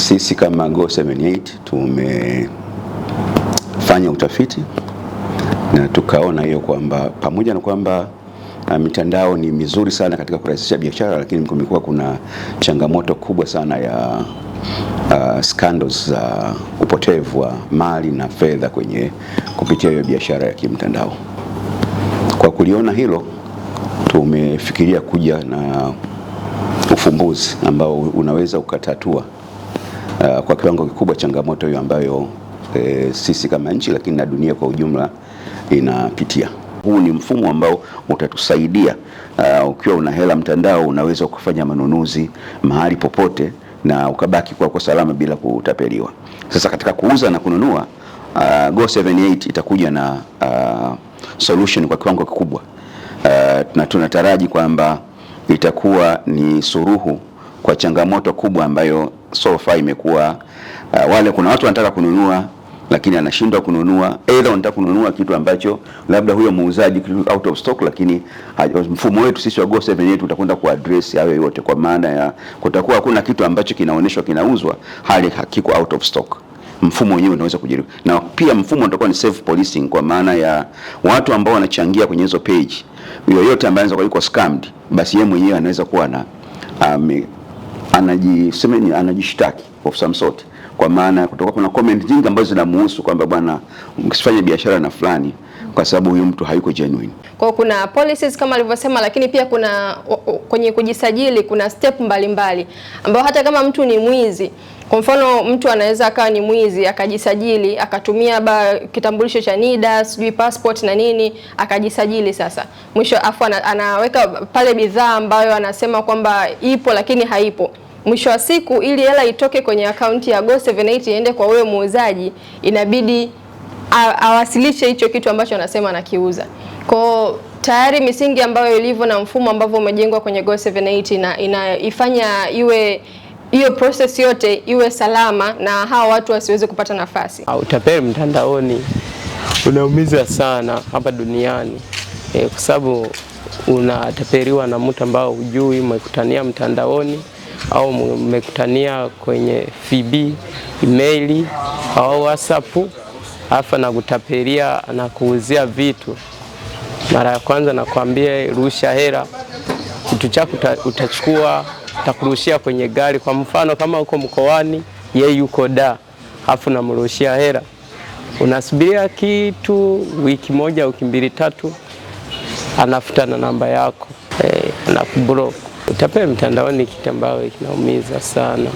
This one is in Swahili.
Sisi kama Go78 tumefanya utafiti na tukaona hiyo kwamba pamoja na kwamba mitandao ni mizuri sana katika kurahisisha biashara, lakini kumekuwa kuna changamoto kubwa sana ya scandals za upotevu wa mali na fedha kupitia hiyo biashara ya kimtandao. Kwa kuliona hilo, tumefikiria kuja na ufumbuzi ambao unaweza ukatatua kwa kiwango kikubwa changamoto hiyo ambayo sisi kama nchi lakini na dunia kwa ujumla inapitia. Huu ni mfumo ambao utatusaidia ukiwa una hela mtandao unaweza kufanya manunuzi mahali popote na ukabaki kwa salama bila kutapeliwa. Sasa katika kuuza na kununua Go78 itakuja na solution kwa kiwango kikubwa, na tunataraji kwamba itakuwa ni suluhu kwa changamoto kubwa ambayo so far imekuwa kuna watu wanataka kununua lakini anashindwa kununua, aidha wanataka kununua kitu ambacho labda huyo muuzaji kitu out of stock, lakini mfumo wetu sisi wa Go78 utakwenda kuaddress hayo yote, kwa maana ya kutakuwa hakuna kitu ambacho kinaonyeshwa kinauzwa hali hakiko out of stock. Mfumo wenyewe unaweza kujaribu, na pia mfumo utakuwa ni self policing, kwa maana ya watu ambao wanachangia kwenye hizo page, yoyote ambaye anaweza kuwa yuko scammed, basi yeye mwenyewe anaweza kuwa na anajishtaki of some sort, kwa maana kutoka kuna comment nyingi ambazo zinamuhusu kwamba bwana msifanye biashara na fulani kwa sababu huyu mtu hayuko genuine. Kwa kuna policies kama alivyosema, lakini pia kuna kwenye kujisajili kuna step mbalimbali ambao hata kama mtu ni mwizi, kwa mfano mtu anaweza akawa ni mwizi akajisajili akatumia kitambulisho cha NIDA, sijui passport na nini, akajisajili. Sasa mwisho afu anaweka pale bidhaa ambayo anasema kwamba ipo lakini haipo. Mwisho wa siku ili hela itoke kwenye akaunti ya Go78 iende kwa wewe muuzaji, inabidi awasilishe hicho kitu ambacho anasema anakiuza. Kwa tayari misingi ambayo ilivyo na mfumo ambao umejengwa kwenye Go78 inaifanya iwe hiyo process yote iwe salama na hawa watu wasiweze kupata nafasi. Utapeli mtandaoni unaumiza sana hapa duniani, kwa sababu unatapeliwa na mtu ambao hujui, umekutania mtandaoni au umekutania kwenye FB, email au WhatsApp, afa na kutapelia na kuuzia vitu. Mara ya kwanza nakwambia rusha hela, kitu chako utachukua, utakurushia kwenye gari. Kwa mfano kama uko mkoani, yeye yuko da, afu namrushia hela, unasubiria kitu wiki moja au mbili tatu, anafuta na namba yako, anakublock. Utapeli mtandaoni kitu ambacho kinaumiza sana.